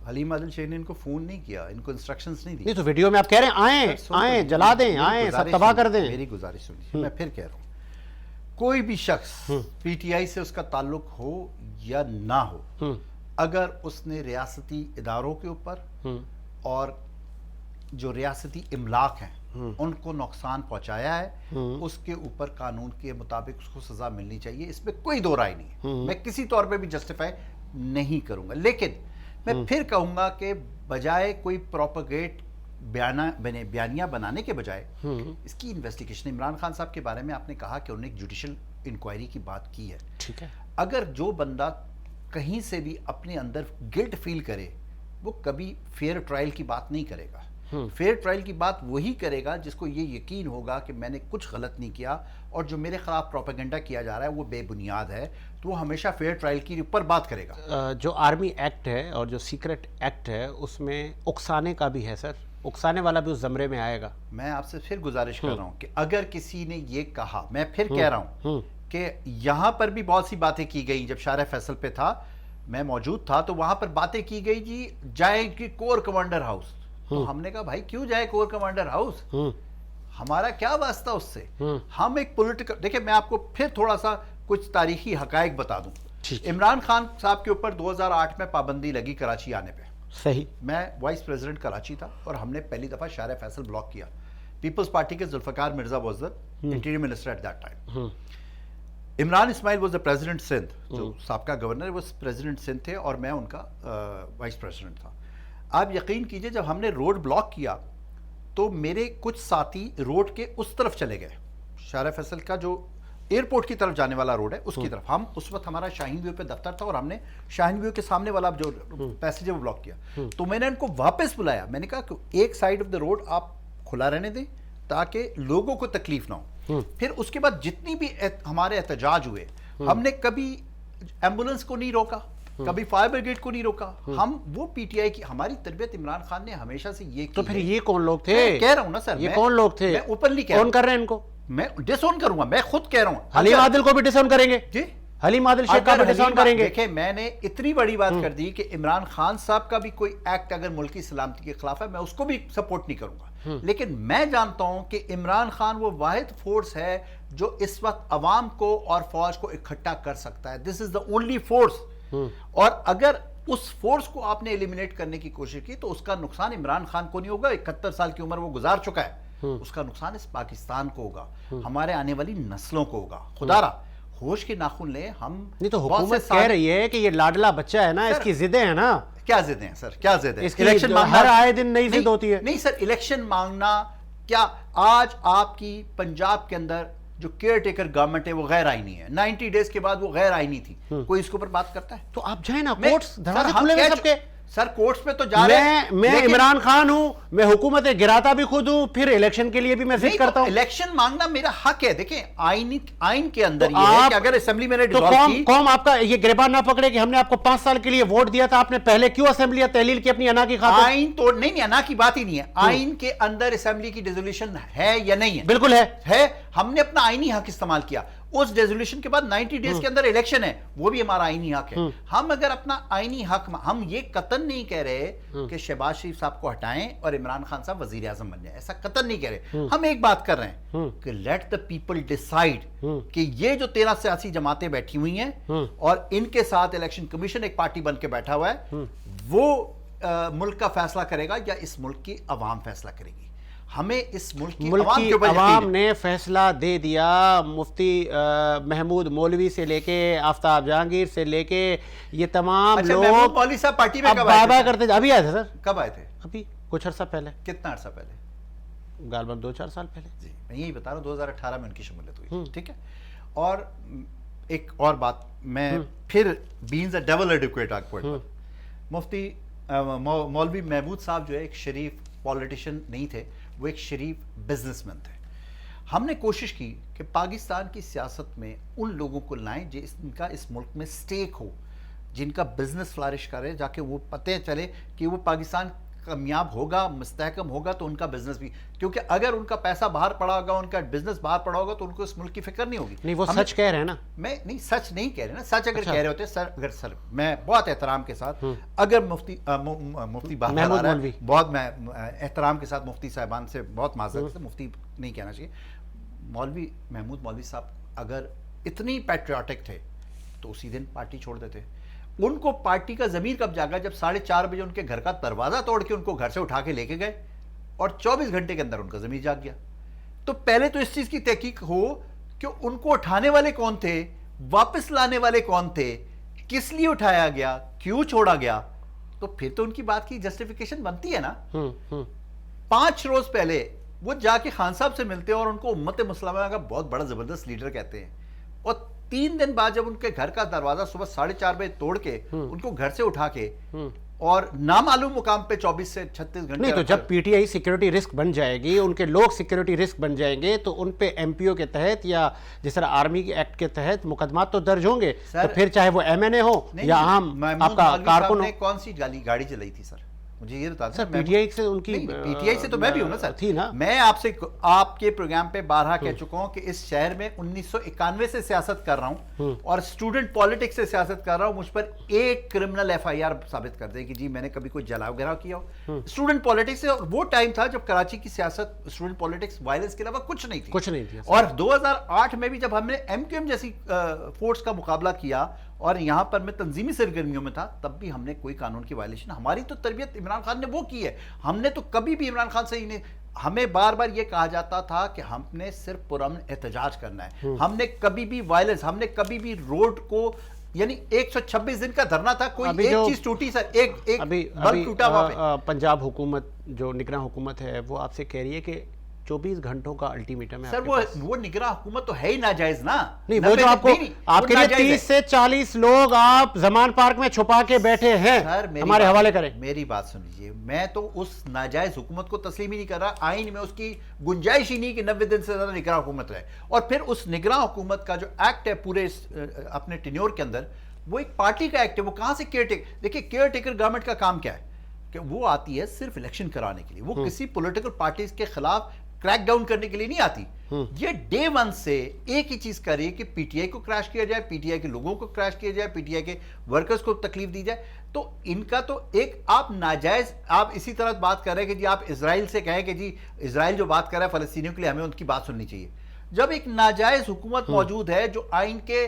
حلیم عادل شیخ نے ان کو فون نہیں کیا، ان کو انسٹرکشنز نہیں دی. نہیں تو ویڈیو میں آپ کہہ رہے ہیں آئیں جلا دیں، آئیں سب تباہ کر دیں. میری گزارش سنیے، میں پھر کہہ رہا ہوں، کوئی بھی شخص پی ٹی آئی سے اس کا تعلق ہو یا نہ ہو، اگر اس نے ریاستی اداروں کے اوپر اور جو ریاستی املاک ہیں ان کو نقصان پہنچایا ہے، اس کے اوپر قانون کے مطابق اس کو سزا ملنی چاہیے. اس میں کوئی دو رائے نہیں ہے، میں کسی طور پہ بھی جسٹیفائی نہیں کروں گا. لیکن میں پھر کہوں گا کہ بجائے کوئی پروپیگیٹ بیانیہ بنانے کے بجائے اس کی انویسٹیگیشن. عمران خان صاحب کے بارے میں آپ نے کہا کہ انہوں نے ایک جوڈیشل انکوائری کی بات کی ہے. ٹھیک ہے، اگر جو بندہ کہیں سے بھی اپنے اندر گلٹ فیل کرے وہ کبھی فیئر ٹرائل کی بات نہیں کرے گا. فیئر ٹرائل کی بات وہی کرے گا جس کو یہ یقین ہوگا کہ میں نے کچھ غلط نہیں کیا اور جو میرے خلاف پروپیگنڈا کیا جا رہا ہے وہ بے بنیاد ہے، تو وہ ہمیشہ فیئر ٹرائل کی اوپر بات کرے گا. جو آرمی ایکٹ ہے اور جو سیکرٹ ایکٹ ہے اس میں اکسانے کا بھی ہے سر، اکسانے والا بھی اس زمرے میں آئے گا. میں آپ سے پھر گزارش کر رہا ہوں کہ اگر کسی نے یہ کہا، میں پھر کہہ رہا ہوں کہ یہاں پر بھی بہت سی باتیں کی گئی. جب شارع فیصل پہ تھا، میں موجود تھا، تو وہاں پر باتیں کی گئی جی جائے کہ کور کمانڈر ہاؤس. تو ہم نے کہا بھائی کیوں جائے کور کمانڈر ہاؤس، ہمارا کیا واسطہ اس سے. ہم ایک پولیٹیکل، دیکھیں میں آپ کو پھر تھوڑا سا کچھ تاریخی حقائق بتا دوں. عمران خان صاحب کے اوپر 2008 میں پابندی لگی کراچی آنے پہ. صحیح، میں وائس پریزیڈنٹ کراچی تھا اور ہم نے پہلی دفعہ شارع فیصل بلاک کیا. پیپلز پارٹی کے Zulfiqar Mirza was the interior minister at that time. Imran Ismail was the president Sindh, جو سابقہ گورنر وہ پریزیڈنٹ سندھ تھے اور میں ان کا وائس پریزیڈنٹ تھا. آپ یقین کیجئے جب ہم نے روڈ بلاک کیا تو میرے کچھ ساتھی روڈ کے اس طرف چلے گئے، شارع فیصل کا جو ایئرپورٹ کی طرف جانے والا روڈ ہے اس کی طرف. ہم اس وقت ہمارا شاہین ویو پہ دفتر تھا اور ہم نے شاہین ویو کے سامنے والا جو پیسیج ہے وہ بلاک کیا. تو میں نے ان کو واپس بلایا، میں نے کہا کہ ایک سائیڈ آف دا روڈ آپ کھلا رہنے دیں تاکہ لوگوں کو تکلیف نہ ہو. پھر اس کے بعد جتنی بھی ہمارے احتجاج ہوئے، ہم نے کبھی ایمبولنس کو نہیں روکا، کبھی فائر بریگیڈ کو نہیں روکا. ہم وہ پی ٹی آئی کی ہماری تربیت عمران خان نے ہمیشہ سے یہ کی. تو پھر یہ کون لوگ تھے؟ کہہ رہا ہوں نا سر، یہ کون لوگ تھے؟ میں اوپنلی کہہ رہا ہوں. کون کر رہے ہیں ان کو؟ میں ڈس اون کروں گا، میں خود کہہ رہا ہوں. حلیم عادل کو بھی ڈس اون کریں گے جی، حلیم عادل شیخ کا بھی ڈس اون کریں گے. دیکھیں میں نے اتنی بڑی بات کر دی کہ عمران خان صاحب کا بھی کوئی ایکٹ اگر ملکی سلامتی کے خلاف ہے میں اس کو بھی سپورٹ نہیں کروں گا. لیکن میں جانتا ہوں کہ عمران خان وہ واحد فورس ہے جو اس وقت عوام کو اور فوج کو اکٹھا کر سکتا ہے. دس از دا اونلی فورس. اور اگر اس فورس کو آپ نے ایلیمینیٹ کرنے کی کوشش کی تو اس کا نقصان عمران خان کو نہیں ہوگا. 71 سال کی عمر وہ گزار چکا ہے. اس کا نقصان اس پاکستان کو ہوگا، ہمارے آنے والی نسلوں کو ہوگا. خدا را ہوش کے ناخن لیں. ہم نہیں تو حکومت کہہ رہی ہے کہ یہ لاڈلا بچہ ہے نا، اس کی ضدیں ہیں نا. کیا ضدیں ہیں سر؟ کیا ضد ہے؟ الیکشن ہر آئے دن نئی ضد ہوتی ہے. نہیں سر، الیکشن مانگنا کیا؟ آج آپ کی پنجاب کے اندر جو کیئر ٹیکر گورنمنٹ ہے وہ غیر آئینی ہے. 90 ڈیز کے بعد وہ غیر آئینی تھی. کوئی اس کے اوپر بات کرتا ہے؟ تو آپ جائیں نا کورٹس سر دروازے ہم کھلے ہوئے سب کے. سر کورٹس پہ تو جا رہے ہیں. میں عمران خان ہوں, میں حکومت گراتا بھی خود ہوں, پھر الیکشن کے لیے بھی میں ضد کرتا ہوں. الیکشن مانگنا میرا حق ہے. دیکھیں آئین کے اندر یہ ہے کہ اگر اسمبلی میں نے تو ڈیزالو کی, قوم آپ کا یہ گریبان نہ پکڑے کہ ہم نے آپ کو 5 سال کے لیے ووٹ دیا تھا, آپ نے پہلے کیوں اسمبلیاں تحلیل کی اپنی انا کی خاطر؟ آئین تو نہیں, انا کی بات ہی نہیں ہے. آئین کے اندر اسمبلی کی ڈیزولوشن ہے یا نہیں ہے؟ بالکل ہے. ہم نے اپنا آئینی حق استعمال کیا. اس ڈیزولوشن کے بعد 90 ڈیز کے اندر الیکشن ہے, وہ بھی ہمارا آئینی حق ہے. ہم اگر اپنا آئینی حق, ہم یہ قطعاً نہیں کہہ رہے کہ شہباز شریف صاحب کو ہٹائیں اور عمران خان صاحب وزیر اعظم بن جائیں, ایسا قطعاً نہیں کہہ رہے. ہم ایک بات کر رہے ہیں کہ لیٹ دا پیپل ڈیسائیڈ کہ یہ جو 13 سیاسی جماعتیں بیٹھی ہوئی ہیں اور ان کے ساتھ الیکشن کمیشن ایک پارٹی بن کے بیٹھا ہوا ہے, وہ ملک کا فیصلہ کرے گا یا اس ملک کی عوام فیصلہ کرے گی. ہمیں اس ملک کی عوام نے فیصلہ دے دیا. مفتی محمود مولوی سے لے کے آفتاب جہانگیر سے لے کے یہ تمام لوگ محمود مولوی صاحب پارٹی میں کب بابا کرتے تھے. ابھی آئے تھے سر. کب آئے تھے؟ ابھی کچھ عرصہ پہلے. کتنا عرصہ پہلے؟ غالباً 2-4 سال پہلے. جی میں یہی بتا رہا ہوں, 2018 میں ان کی شمولیت ہوئی. ٹھیک ہے. اور ایک اور بات, میں پھر بینز اے ڈبل ایڈوکیٹ مفتی مولوی محمود صاحب جو ہے ایک شریف پولیٹیشین نہیں تھے, وہ ایک شریف بزنس مین تھے. ہم نے کوشش کی کہ پاکستان کی سیاست میں ان لوگوں کو لائیں جن کا اس ملک میں سٹیک ہو, جن کا بزنس فلارش کرے, جا کے وہ پتہ چلے کہ وہ پاکستان کامیاب ہوگا, مستحکم ہوگا تو ان کا بزنس بھی, کیونکہ اگر ان کا پیسہ باہر پڑا ہوگا, ان کا بزنس باہر پڑا ہوگا تو ان کو اس ملک کی فکر نہیں ہوگی. نہیں وہ سچ کہہ رہے ہیں نا. میں نہیں سچ نہیں کہہ رہے نا. سچ اگر کہہ رہے ہوتے سر میں بہت احترام کے ساتھ, اگر مفتی باہر آ رہا ہے, بہت میں احترام کے ساتھ مفتی صاحبان سے بہت معذرت ہے, مفتی نہیں کہنا چاہیے, مولوی محمود مولوی صاحب اگر اتنی پیٹریوٹک تھے تو اسی دن پارٹی چھوڑ دیتے. ان کو پارٹی کا ضمیر کب جاگا جب 4:30 بجے ان کے گھر کا دروازہ توڑ کے ان کو گھر سے اٹھا کے لے کے گئے اور 24 گھنٹے کے اندر ان کا ضمیر جاگ گیا. تو پہلے تو اس چیز کی تحقیق ہو کہ ان کو اٹھانے والے کون تھے, واپس لانے والے کون تھے, کس لیے اٹھایا گیا, کیوں چھوڑا گیا, تو پھر تو ان کی بات کی جسٹیفیکیشن بنتی ہے نا. 5 روز پہلے وہ جا کے خان صاحب سے ملتے ہیں اور ان کو امت مسلمہ کا بہت بڑا زبردست لیڈر کہتے ہیں, اور 3 دن بعد جب ان کے گھر کا دروازہ صبح 4:30 بجے توڑ کے ان کو گھر سے اٹھا کے اور نامعلوم مقام پہ 24 سے 36 گھنٹے. نہیں تو جب P T I security risk بن جائے گی, ان کے لوگ سیکیورٹی رسک بن جائیں گے, تو ان پہ ایم پی او کے تحت یا جس طرح آرمی کے ایکٹ کے تحت مقدمات تو درج ہوں گے. تو پھر چاہے وہ ایم این اے ہو یا عام آپ کا کارکن ہو. کون سی گاڑی چلائی تھی سر, مجھے یہ بتا دیں. سر پی ٹی آئی سے ان کی, پی ٹی آئی سے تو میں بھی ہوں نا سر. تھی نا. میں آپ کے پروگرام پہ بارہا کہہ چکا ہوں کہ اس شہر میں 1991 سے سیاست کر رہا ہوں اور اسٹوڈنٹ پالیٹکس سے سیاست کر رہا ہوں. مجھ پر ایک کرمنل ایف آئی آر ثابت کر دے کہ جی میں نے کبھی کوئی جلاؤ گراؤ کیا ہو. اسٹوڈنٹ پالیٹکس سے, اور وہ ٹائم تھا جب کراچی کی سیاست اسٹوڈنٹ پالیٹکس وائلنس کے علاوہ کچھ نہیں تھی. اور 2008 میں بھی جب ہم نے ایم کیو ایم جیسی فورس کا مقابلہ کیا اور یہاں پر میں تنظیمی سرگرمیوں میں تھا, تب بھی ہم نے کوئی قانون کی وائلیشن, ہماری تو تربیت عمران خان نے وہ کی ہے. ہم نے تو کبھی بھی عمران خان سے ہی نہیں, ہمیں بار بار یہ کہا جاتا تھا کہ ہم نے صرف پرامن احتجاج کرنا ہے. ہم نے کبھی بھی وائلنس, ہم نے کبھی بھی روڈ کو, یعنی 126 دن کا دھرنا تھا, کوئی ایک چیز ٹوٹی سر, ایک بلب ٹوٹا وہاں پہ. پنجاب حکومت جو نگراں حکومت ہے وہ آپ سے کہہ رہی ہے کہ 24 گھنٹوں کا الٹیمیٹم ہے. سر وہ نگراں حکومت تو ہے ہی ناجائز نا. نہیں وہ جو آپ کے لیے 30 سے 40 لوگ آپ زمان پارک میں چھپا کے بیٹھے ہیں, ہمارے حوالے کریں. میری بات سن لیجیے, میں تو اس ناجائز حکومت کو تسلیم ہی نہیں کر رہا. آئین میں اس کی گنجائش ہی نہیں کہ 90 دن سے زیادہ نگراں حکومت رہے. اور پھر اس نگراں حکومت کا جو ایکٹ ہے پورے اپنے ٹینیور کے اندر, وہ ایک پارٹی کا ایکٹ ہے. وہ کہاں سے کیئر ٹیکر, دیکھیں کیئر ٹیکر گورنمنٹ کا کام کیا ہے کہ وہ آتی ہے صرف الیکشن کرانے کے لیے, وہ کسی پولیٹیکل پارٹیز کے خلاف کریک ڈاؤن کرنے کے لیے نہیں آتی. یہ ڈے 1 سے ایک ہی چیز کر رہی ہے کہ پی ٹی آئی کو کریش کیا جائے, پی ٹی آئی کے لوگوں کو کریش کیا جائے, پی ٹی آئی کے ورکرز کو تکلیف دی جائے. تو ان کا تو ایک آپ ناجائز, آپ اسی طرح بات کر رہے ہیں کہ جی آپ اسرائیل سے کہیں کہ جی اسرائیل جو بات کر رہا ہے فلسطینیوں کے لیے ہمیں ان کی بات سننی چاہیے. جب ایک ناجائز حکومت موجود ہے جو آئین کے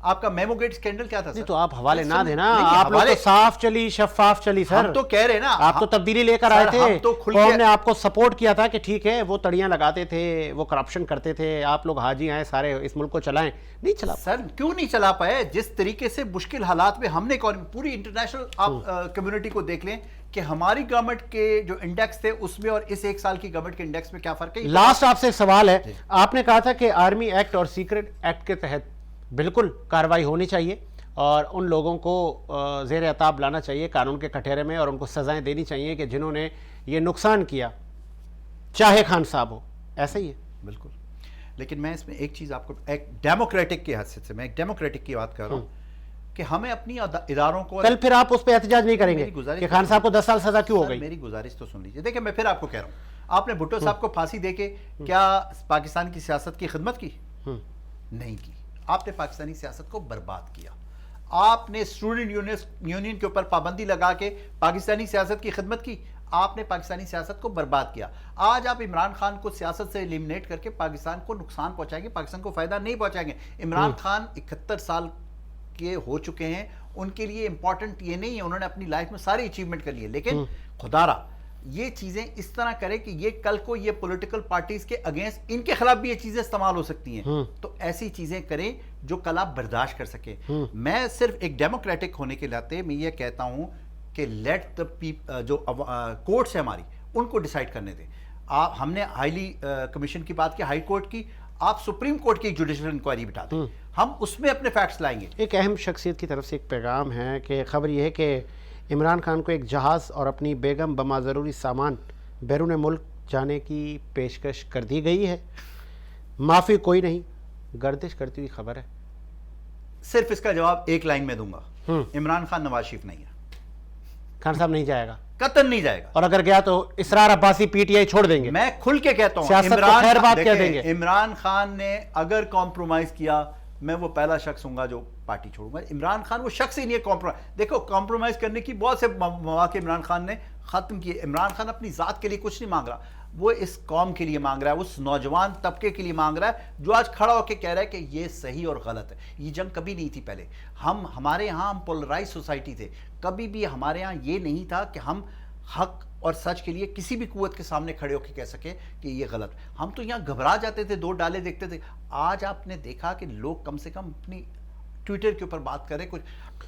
آپ کا میمو گیٹ اسکینڈل کیا تھا نہیں سر؟ تو آپ حوالے نہ دینا، نہیں، آپ لوگ تو صاف چلی شفاف چلی سر، ہم تو کہہ رہے نا، آپ تو تبدیلی لے کر آئے تھے، ہم تو کھل قوم کے نے آپ کو سپورٹ کیا تھا کہ ٹھیک ہے وہ تڑیاں لگاتے تھے، وہ کرپشن کرتے تھے، آپ لوگ حاجی آئیں سارے اس ملک کو چلائیں، نہیں چلا سر کیوں نہیں چلا پائے؟ جس طریقے سے مشکل حالات میں ہم نے پوری انٹرنیشنل آپ کمیونٹی کو دیکھ لیں کہ ہماری گورنمنٹ کے جو انڈیکس تھے اس میں اور اس ایک سال کی گورنمنٹ کے انڈیکس میں کیا فرق ہے؟ لاسٹ آپ سے ایک سوال ہے، آپ نے کہا تھا کہ آرمی ایکٹ اور سیکرٹ ایکٹ کے تحت بالکل کارروائی ہونی چاہیے اور ان لوگوں کو زیر عتاب لانا چاہیے قانون کے کٹہرے میں اور ان کو سزائیں دینی چاہیے کہ جنہوں نے یہ نقصان کیا، چاہے خان صاحب ہو، ایسا ہی ہے بالکل. لیکن میں اس میں ایک چیز آپ کو ایک ڈیموکریٹک کی حیثیت سے میں ایک ڈیموکریٹک کی بات کر رہا ہوں کہ ہمیں اپنی اداروں کو کل پھر آپ اس پہ احتجاج نہیں کریں گے کہ خان صاحب کو 10 سال سزا کیوں ہو گئی؟ میری گزارش تو سن لیجیے. دیکھیں میں پھر آپ کو کہہ رہا ہوں، آپ نے بھٹو صاحب کو پھانسی دے کے کیا پاکستان کی سیاست کی خدمت کی؟ نہیں کی. آپ نے پاکستانی سیاست کو برباد کیا. آپ نے اسٹوڈنٹ یونین کے اوپر پابندی لگا کے پاکستانی سیاست کی خدمت کی. آپ نے پاکستانی سیاست کو برباد کیا. آج آپ عمران خان کو سیاست سے ایلیمنیٹ کر کے پاکستان کو نقصان پہنچائیں گے، پاکستان کو فائدہ نہیں پہنچائیں گے. عمران خان 71 سال کے ہو چکے ہیں، ان کے لیے امپورٹنٹ یہ نہیں ہے، انہوں نے اپنی لائف میں ساری اچیومنٹ کر لی ہے، لیکن خدا را یہ چیزیں اس طرح کرے کہ یہ کل کو یہ پولیٹیکل پارٹیز کے اگینسٹ ان کے خلاف بھی یہ چیزیں استعمال ہو سکتی ہیں. تو ایسی چیزیں کریں جو کل آپ برداشت کر سکیں. میں صرف ایک ڈیموکریٹک ہونے کے ناطے میں یہ کہتا ہوں کہ لیٹ دا جو کورٹس ہیں ہماری ان کو ڈیسائیڈ کرنے دیں. ہم نے ہائیلی کمیشن کی بات کی، ہائی کورٹ کی، آپ سپریم کورٹ کی جوڈیشل انکوائری بٹھا دیں، ہم اس میں اپنے فیکٹس لائیں گے. ایک اہم شخصیت کی طرف سے ایک پیغام ہے کہ خبر یہ ہے کہ عمران خان کو ایک جہاز اور اپنی بیگم بما ضروری سامان بیرون ملک جانے کی پیشکش کر دی گئی ہے، معافی کوئی نہیں، گردش کرتی ہوئی خبر ہے. صرف اس کا جواب ایک لائن میں دوں گا، عمران خان نواز شریف نہیں ہے. خان صاحب نہیں جائے گا، قطعاً نہیں جائے گا، اور اگر گیا تو اسرار عباسی پی ٹی آئی چھوڑ دیں گے. میں کھل کے کہتا ہوں سیاست کو خیر بات کہہ دیں گے. عمران خان نے اگر کمپرومائز کیا میں وہ پہلا شخص ہوں گا جو پارٹی چھوڑوں گا. عمران خان وہ شخص ہی نہیں ہے کمپرومائز. دیکھو کمپرومائز کرنے کی بہت سے مواقع عمران خان نے ختم کیے. عمران خان اپنی ذات کے لیے کچھ نہیں مانگ رہا، وہ اس قوم کے لیے مانگ رہا ہے، اس نوجوان طبقے کے لیے مانگ رہا ہے جو آج کھڑا ہو کے کہہ رہا ہے کہ یہ صحیح اور غلط ہے. یہ جنگ کبھی نہیں تھی پہلے. ہمارے ہاں ہم پولرائز سوسائٹی تھے، کبھی بھی ہمارے ہاں یہ نہیں تھا کہ ہم حق اور سچ کے لیے کسی بھی قوت کے سامنے کھڑے ہو کے کہہ سکے کہ یہ غلط. ہم تو یہاں گھبرا جاتے تھے، 2 ڈالے دیکھتے تھے. آج آپ نے دیکھا کہ لوگ کم سے کم اپنی ٹویٹر کے اوپر بات کریں. کچھ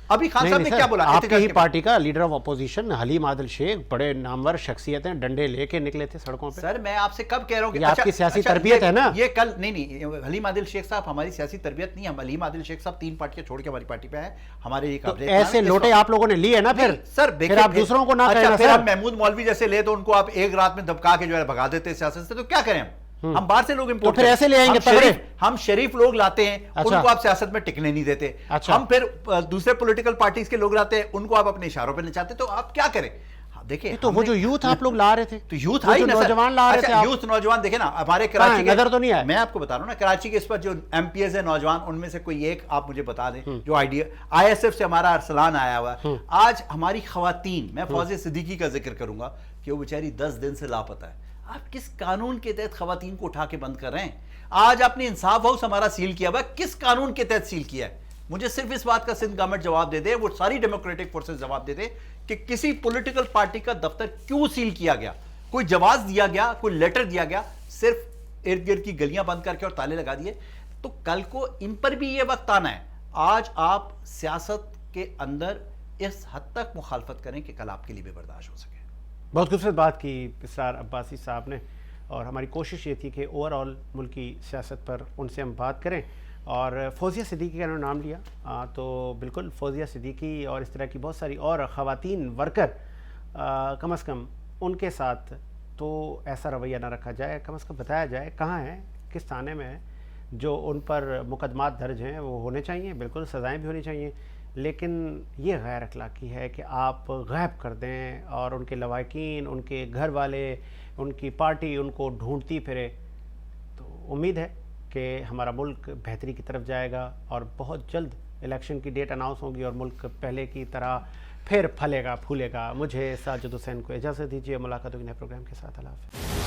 ابھی خان صاحب نے کیا بولا؟ آپ کی ہی پارٹی کا leader of opposition Haleem Adil Sheikh, بڑے نامور شخصیتیں، ڈنڈے لے کے نکلے تھے سڑکوں پہ. سر میں آپ سے کب کہہ رہا ہوں کہ یہ آپ کی سیاسی تربیت ہے نا. یہ کل نہیں، حلیم عادل شیخ صاحب ہماری سیاسی تربیت نہیں. ہم حلیم عادل شیخ صاحب 3 پارٹیاں چھوڑ کے ہماری پارٹی پہ ہیں. ہمارے یہ ایسے لوٹے آپ لوگوں نے لیے نا پھر آپ دوسروں کو نہ کہنا. پھر آپ محمود مولوی جیسے لے تو ان کو آپ ایک رات میں دبکا کے جو ہے بھگا دیتے سیاست سے. تو کیا کریں ہم باہر سے لوگ امپورٹ پھر ایسے لے آئیں گے. ہم شریف لوگ لاتے ہیں، ان کو آپ سیاست میں ٹکنے نہیں دیتے. ہم پھر دوسرے پولیٹیکل پارٹیز کے لوگ لاتے ہیں، ان کو آپ اپنے اشاروں پہ نچاتے. تو آپ کیا کریں؟ دیکھیں تو وہ جو یوتھ آپ لوگ لا رہے تھے، تو یوتھ نوجوان لا رہے تھے، یوتھ نوجوان دیکھیں نا ہمارے کراچی نظر تو نہیں آیا. میں آپ کو بتا رہا ہوں نا کراچی کے اس پر جو ایم پی ایز ہے نوجوان، ان میں سے کوئی ایک آپ مجھے بتا دیں جو آئیڈیا آئی ایس ایف سے ہمارا ارسلان آیا ہوا ہے. آج ہماری خواتین، میں فوزیہ صدیقی کا ذکر کروں گا کہ وہ بیچاری 10 دن سے لاپتہ ہے. آپ کس قانون کے تحت خواتین کو اٹھا کے بند کر رہے ہیں؟ آج آپ نے انصاف ہاؤس ہمارا سیل کیا ہوا ہے، کس قانون کے تحت سیل کیا ہے؟ مجھے صرف اس بات کا سندھ گورنمنٹ جواب دے دے، وہ ساری ڈیموکریٹک فورسز جواب دے دے کہ کسی پولیٹیکل پارٹی کا دفتر کیوں سیل کیا گیا، کوئی جواز دیا گیا، کوئی لیٹر دیا گیا، صرف ارد گرد کی گلیاں بند کر کے اور تالے لگا دیے. تو کل کو ان پر بھی یہ وقت آنا ہے. آج آپ سیاست کے اندر اس حد تک مخالفت کریں کہ کل آپ کے لیے بھی برداشت ہو سکے. بہت خوبصورت بات کی اسرار عباسی صاحب نے، اور ہماری کوشش یہ تھی کہ اوور آل ملکی سیاست پر ان سے ہم بات کریں. اور فوزیہ صدیقی کا انہوں نے نام لیا، تو بالکل فوزیہ صدیقی اور اس طرح کی بہت ساری اور خواتین ورکر، کم از کم ان کے ساتھ تو ایسا رویہ نہ رکھا جائے. کم از کم بتایا جائے کہاں ہیں، کس تھانے میں ہیں. جو ان پر مقدمات درج ہیں وہ ہونے چاہیے، بالکل سزائیں بھی ہونی چاہیے. لیکن یہ غیر اخلاقی ہے کہ آپ غائب کر دیں اور ان کے لواحقین، ان کے گھر والے، ان کی پارٹی ان کو ڈھونڈتی پھرے. تو امید ہے کہ ہمارا ملک بہتری کی طرف جائے گا اور بہت جلد الیکشن کی ڈیٹ اناؤنس ہوگی اور ملک پہلے کی طرح پھر پھلے گا پھولے گا. مجھے ساجد حسین کو اجازت دیجیے، ملاقات ہوگی نئے پروگرام کے ساتھ. اللہ حافظ.